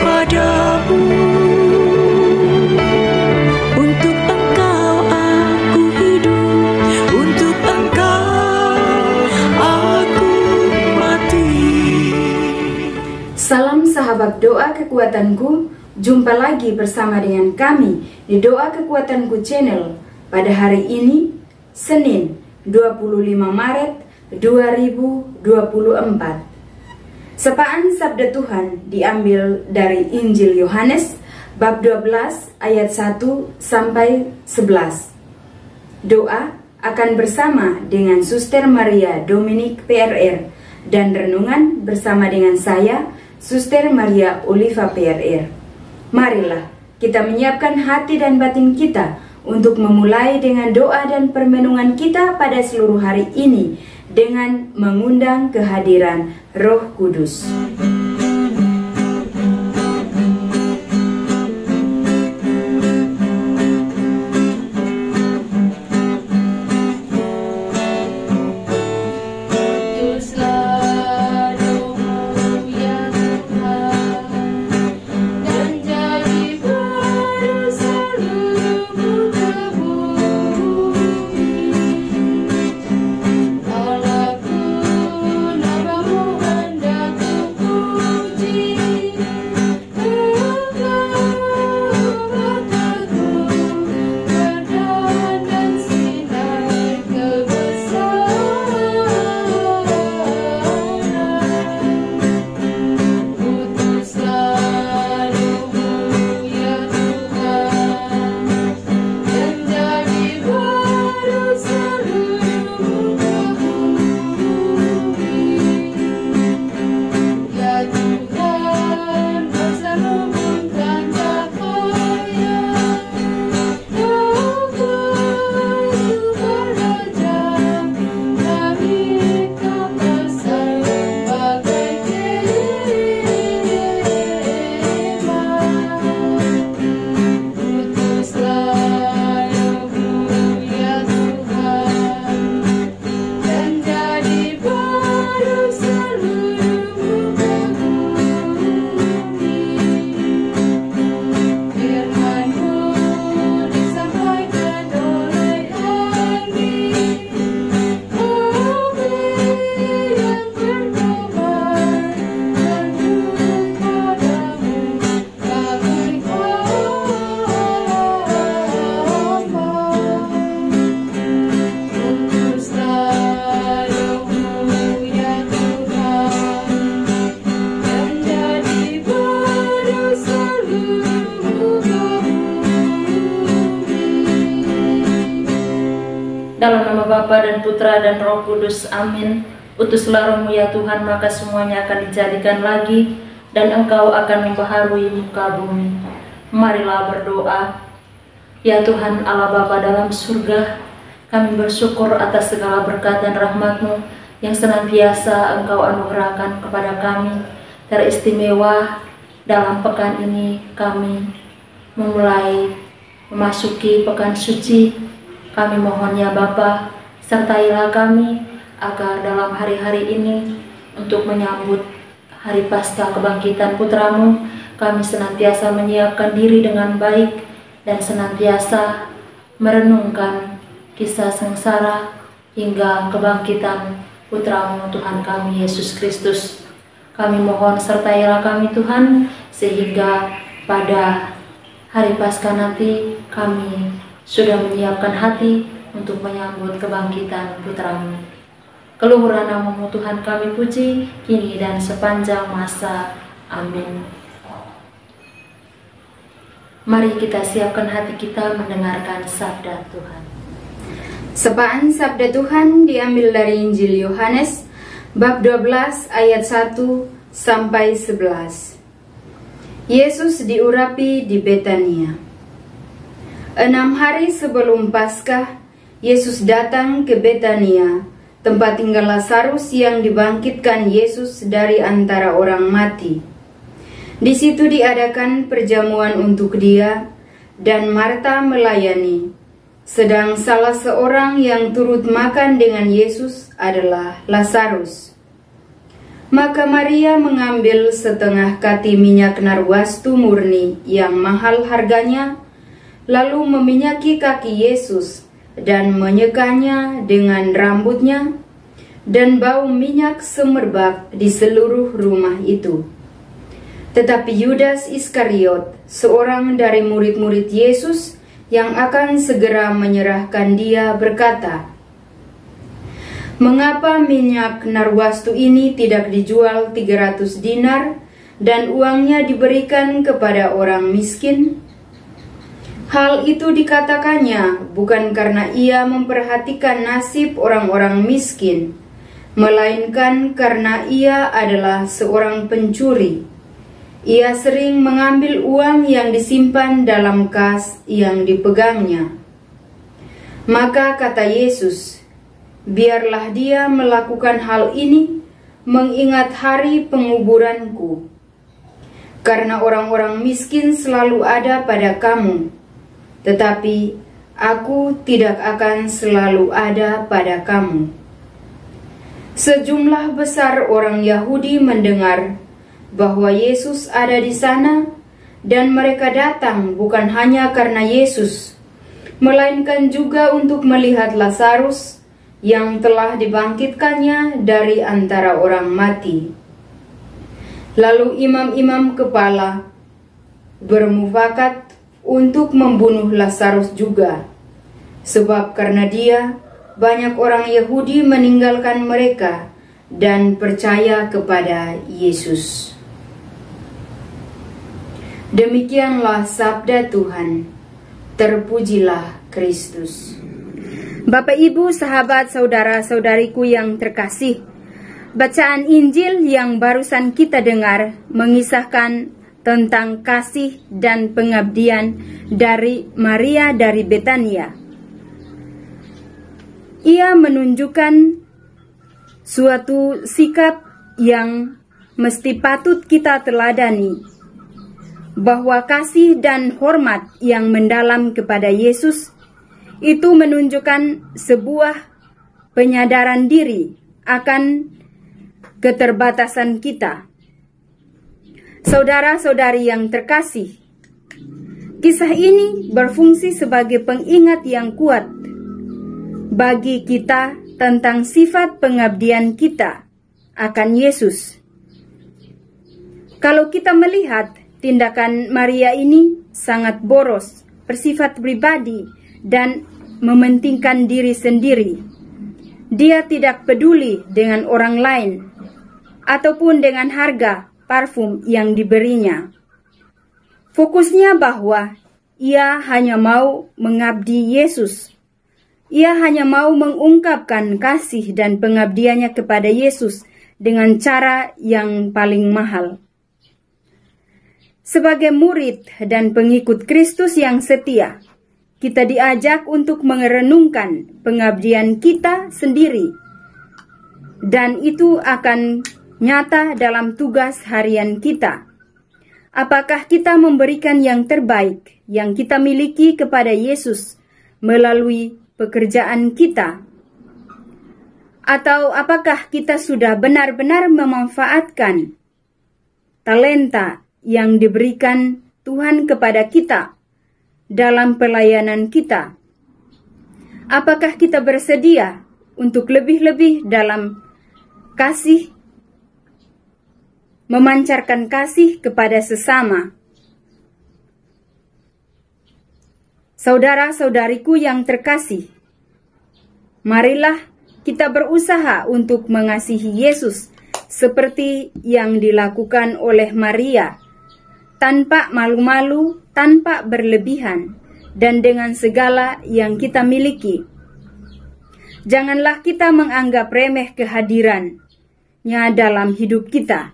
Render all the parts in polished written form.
padamu. Untuk Engkau aku hidup, untuk Engkau aku mati. Salam sahabat doa kekuatanku, jumpa lagi bersama dengan kami di Doa Kekuatanku Channel pada hari ini, Senin 25 Maret 2024. Sapaan Sabda Tuhan diambil dari Injil Yohanes bab 12 ayat 1 sampai 11. Doa akan bersama dengan Suster Maria Dominik PRR dan renungan bersama dengan saya, Suster Maria Oliva PRR. Marilah kita menyiapkan hati dan batin kita untuk memulai dengan doa dan permenungan kita pada seluruh hari ini dengan mengundang kehadiran Roh Kudus. Dalam nama Bapa dan Putra dan Roh Kudus, amin. Utuslah Roh-Mu ya Tuhan, maka semuanya akan dijadikan lagi, dan Engkau akan membaharui muka bumi. Marilah berdoa. Ya Tuhan Allah Bapa dalam surga, kami bersyukur atas segala berkat dan rahmat-Mu yang senantiasa Engkau anugerahkan kepada kami. Teristimewa dalam pekan ini kami memulai memasuki pekan suci. Kami mohon ya Bapa, sertailah kami agar dalam hari-hari ini untuk menyambut hari Paskah kebangkitan Putra-Mu, kami senantiasa menyiapkan diri dengan baik dan senantiasa merenungkan kisah sengsara hingga kebangkitan Putra-Mu Tuhan kami Yesus Kristus. Kami mohon sertailah kami Tuhan, sehingga pada hari Paskah nanti kami sudah menyiapkan hati untuk menyambut kebangkitan Putra-Mu. Keluhuran nama-Mu Tuhan kami puji, kini dan sepanjang masa. Amin. Mari kita siapkan hati kita mendengarkan sabda Tuhan. Sapaan Sabda Tuhan diambil dari Injil Yohanes bab 12 ayat 1 sampai 11. Yesus diurapi di Betania. 6 hari sebelum Paskah, Yesus datang ke Betania, tempat tinggal Lazarus yang dibangkitkan Yesus dari antara orang mati. Di situ diadakan perjamuan untuk dia, dan Marta melayani. Sedang salah seorang yang turut makan dengan Yesus adalah Lazarus. Maka Maria mengambil setengah kati minyak narwastu murni yang mahal harganya, lalu meminyaki kaki Yesus dan menyekanya dengan rambutnya, dan bau minyak semerbak di seluruh rumah itu. Tetapi Yudas Iskariot, seorang dari murid-murid Yesus yang akan segera menyerahkan dia, berkata, "Mengapa minyak narwastu ini tidak dijual 300 dinar dan uangnya diberikan kepada orang miskin?" Hal itu dikatakannya bukan karena ia memperhatikan nasib orang-orang miskin, melainkan karena ia adalah seorang pencuri. Ia sering mengambil uang yang disimpan dalam kas yang dipegangnya. Maka kata Yesus, "Biarlah dia melakukan hal ini mengingat hari penguburanku. Karena orang-orang miskin selalu ada pada kamu, tetapi aku tidak akan selalu ada pada kamu." Sejumlah besar orang Yahudi mendengar bahwa Yesus ada di sana, dan mereka datang bukan hanya karena Yesus, melainkan juga untuk melihat Lazarus yang telah dibangkitkannya dari antara orang mati. Lalu imam-imam kepala bermufakat untuk membunuh Lazarus juga, sebab karena dia banyak orang Yahudi meninggalkan mereka dan percaya kepada Yesus. Demikianlah sabda Tuhan. Terpujilah Kristus. Bapak, Ibu, sahabat, saudara-saudariku yang terkasih, bacaan Injil yang barusan kita dengar mengisahkan tentang kasih dan pengabdian dari Maria dari Betania. Ia menunjukkan suatu sikap yang mesti patut kita teladani, bahwa kasih dan hormat yang mendalam kepada Yesus itu menunjukkan sebuah penyadaran diri akan keterbatasan kita. Saudara-saudari yang terkasih, kisah ini berfungsi sebagai pengingat yang kuat bagi kita tentang sifat pengabdian kita akan Yesus. Kalau kita melihat tindakan Maria ini sangat boros, bersifat pribadi, dan mementingkan diri sendiri. Dia tidak peduli dengan orang lain, ataupun dengan harga parfum yang diberinya. Fokusnya bahwa ia hanya mau mengabdi Yesus. Ia hanya mau mengungkapkan kasih dan pengabdiannya kepada Yesus dengan cara yang paling mahal. Sebagai murid dan pengikut Kristus yang setia, kita diajak untuk merenungkan pengabdian kita sendiri, dan itu akan nyata dalam tugas harian kita. Apakah kita memberikan yang terbaik yang kita miliki kepada Yesus melalui pekerjaan kita? Atau apakah kita sudah benar-benar memanfaatkan talenta yang diberikan Tuhan kepada kita dalam pelayanan kita? Apakah kita bersedia untuk lebih-lebih dalam kasih, memancarkan kasih kepada sesama? Saudara-saudariku yang terkasih, marilah kita berusaha untuk mengasihi Yesus seperti yang dilakukan oleh Maria, tanpa malu-malu, tanpa berlebihan, dan dengan segala yang kita miliki. Janganlah kita menganggap remeh kehadirannya dalam hidup kita.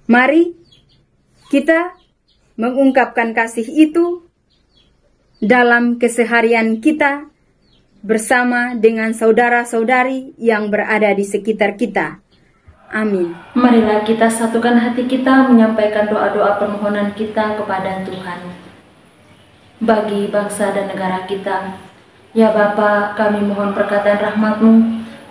Mari kita mengungkapkan kasih itu dalam keseharian kita bersama dengan saudara-saudari yang berada di sekitar kita. Amin. Marilah kita satukan hati kita menyampaikan doa-doa permohonan kita kepada Tuhan. Bagi bangsa dan negara kita, ya Bapa, kami mohon perkataan rahmat-Mu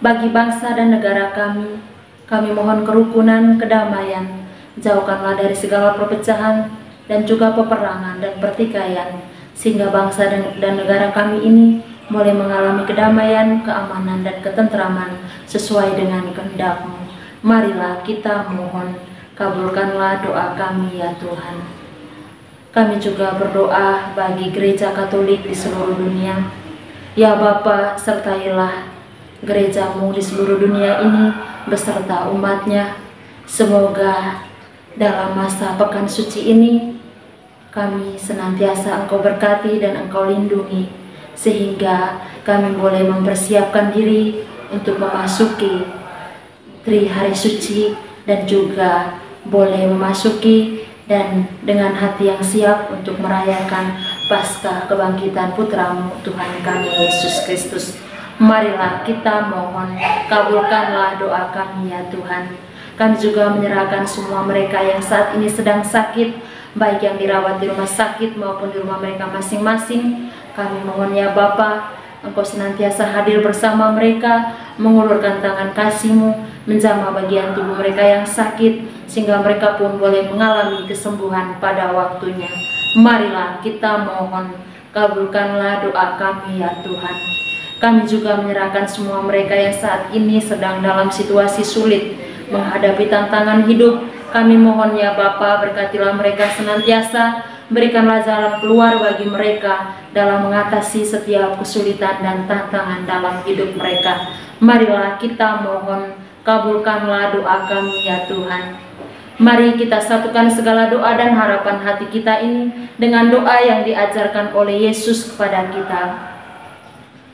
bagi bangsa dan negara kami, Kami mohon kerukunan, kedamaian, jauhkanlah dari segala perpecahan dan juga peperangan dan pertikaian, sehingga bangsa dan negara kami ini boleh mengalami kedamaian, keamanan, dan ketentraman sesuai dengan kehendak-Mu. Marilah kita mohon, kabulkanlah doa kami ya Tuhan. Kami juga berdoa bagi gereja Katolik di seluruh dunia. Ya Bapa, sertailah gereja-Mu di seluruh dunia ini beserta umat-Nya. Semoga dalam masa pekan suci ini kami senantiasa Engkau berkati dan Engkau lindungi, sehingga kami boleh mempersiapkan diri untuk memasuki hari suci dan juga boleh memasuki dan dengan hati yang siap untuk merayakan Paskah kebangkitan Putra-Mu Tuhan kami Yesus Kristus. Marilah kita mohon, kabulkanlah doa kami ya Tuhan. Kami juga menyerahkan semua mereka yang saat ini sedang sakit, baik yang dirawat di rumah sakit maupun di rumah mereka masing-masing. Kami mohon ya Bapa, Engkau senantiasa hadir bersama mereka, mengulurkan tangan kasih-Mu, menjamah bagian tubuh mereka yang sakit, sehingga mereka pun boleh mengalami kesembuhan pada waktunya. Marilah kita mohon, kabulkanlah doa kami ya Tuhan. Kami juga menyerahkan semua mereka yang saat ini sedang dalam situasi sulit, menghadapi tantangan hidup. Kami mohon ya Bapa, berkatilah mereka senantiasa, berikanlah jalan keluar bagi mereka dalam mengatasi setiap kesulitan dan tantangan dalam hidup mereka. Marilah kita mohon, kabulkanlah doa kami ya Tuhan. Mari kita satukan segala doa dan harapan hati kita ini dengan doa yang diajarkan oleh Yesus kepada kita.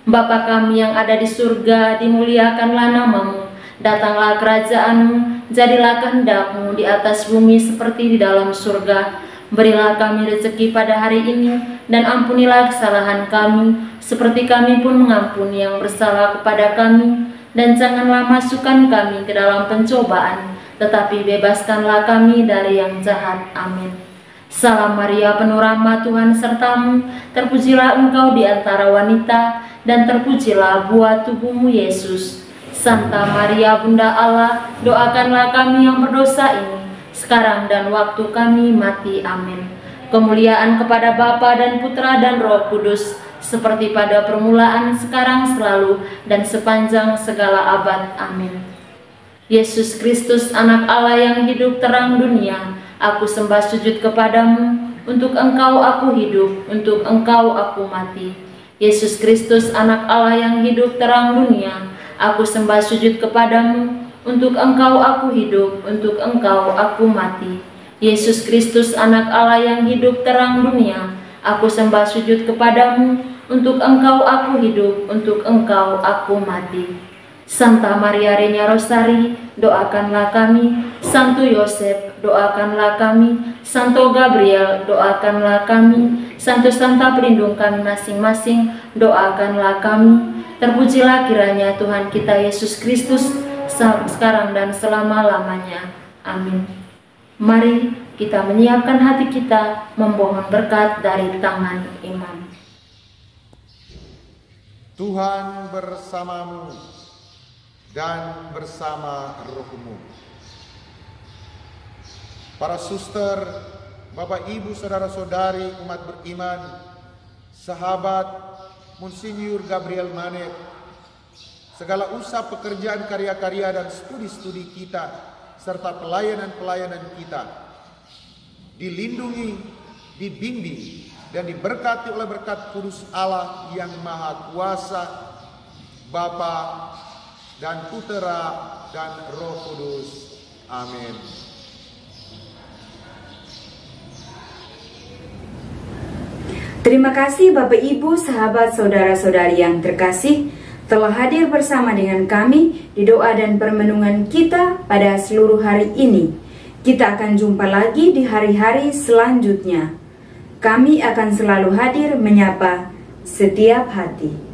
Bapa kami yang ada di surga, dimuliakanlah nama-Mu, datanglah kerajaan-Mu, jadilah kehendak-Mu di atas bumi seperti di dalam surga. Berilah kami rezeki pada hari ini, dan ampunilah kesalahan kami, seperti kami pun mengampuni yang bersalah kepada kami. Dan janganlah masukkan kami ke dalam pencobaan, tetapi bebaskanlah kami dari yang jahat. Amin. Salam Maria, penuh rahmat, Tuhan serta-Mu, terpujilah Engkau di antara wanita, dan terpujilah buah tubuh-Mu Yesus. Santa Maria, Bunda Allah, doakanlah kami yang berdosa ini, sekarang dan waktu kami mati. Amin. Kemuliaan kepada Bapa dan Putra dan Roh Kudus, seperti pada permulaan, sekarang, selalu, dan sepanjang segala abad. Amin. Yesus Kristus, anak Allah yang hidup terang dunia, aku sembah sujud kepadamu, untuk Engkau aku hidup, untuk Engkau aku mati. Yesus Kristus, anak Allah yang hidup terang dunia, aku sembah sujud kepadamu, untuk Engkau aku hidup, untuk Engkau aku mati. Yesus Kristus, anak Allah yang hidup terang dunia, aku sembah sujud kepadamu, untuk Engkau aku hidup, untuk Engkau aku mati. Santa Maria Reina Rosari, doakanlah kami. Santo Yosef, doakanlah kami. Santo Gabriel, doakanlah kami. Santo-santa pelindung kami masing-masing, doakanlah kami. Terpujilah kiranya Tuhan kita Yesus Kristus, sekarang dan selama-lamanya. Amin. Mari kita menyiapkan hati kita, memohon berkat dari tangan imam. Tuhan bersamamu dan bersama rohmu. Para suster, Bapak Ibu, saudara-saudari umat beriman, sahabat Monsinyur Gabriel Manet, segala usaha pekerjaan, karya-karya dan studi-studi kita, serta pelayanan-pelayanan kita, dilindungi, dibimbing, dan diberkati oleh berkat kudus Allah yang Maha Kuasa, Bapa dan Putera dan Roh Kudus. Amin. Terima kasih Bapak Ibu, sahabat saudara-saudari yang terkasih, telah hadir bersama dengan kami di doa dan permenungan kita pada seluruh hari ini. Kita akan jumpa lagi di hari-hari selanjutnya. Kami akan selalu hadir menyapa setiap hati.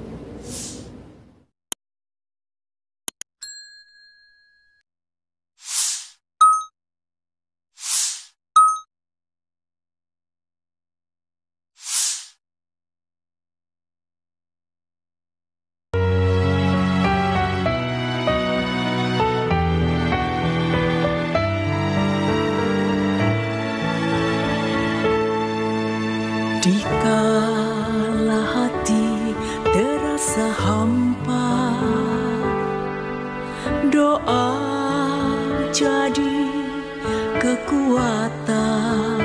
Dikala hati terasa hampa, doa jadi kekuatan.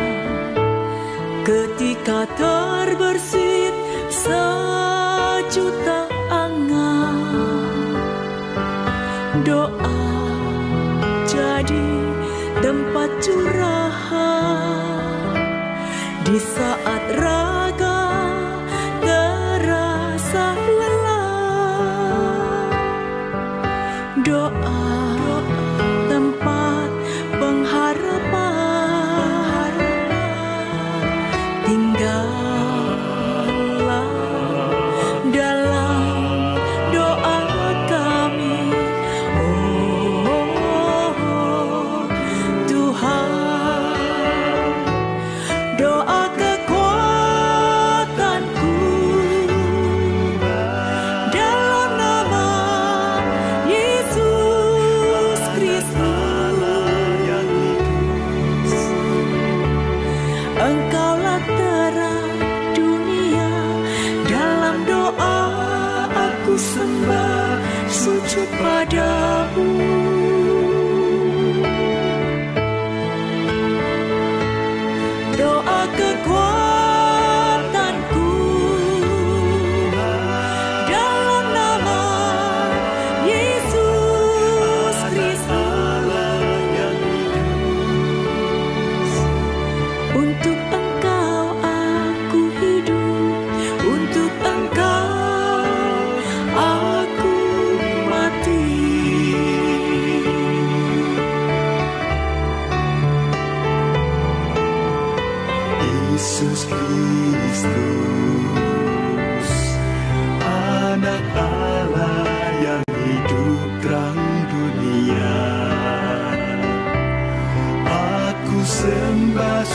Ketika terbersit sejuta angan, doa jadi tempat curahan. Di saat raga terasa lelah, doa tempat pengharapan. Tinggallah dalam doa kami, oh Tuhan. Doa kekuatanku dalam nama Yesus Kristus. Engkaulah terang dunia, dalam doa aku sembah sujud padamu. Doa kekuatanku dalam nama Yesus Kristus. Untuk Engkau aku hidup, untuk Engkau aku mati. Yesus Kristus, Anak Allah yang hidup terang dunia, aku sembah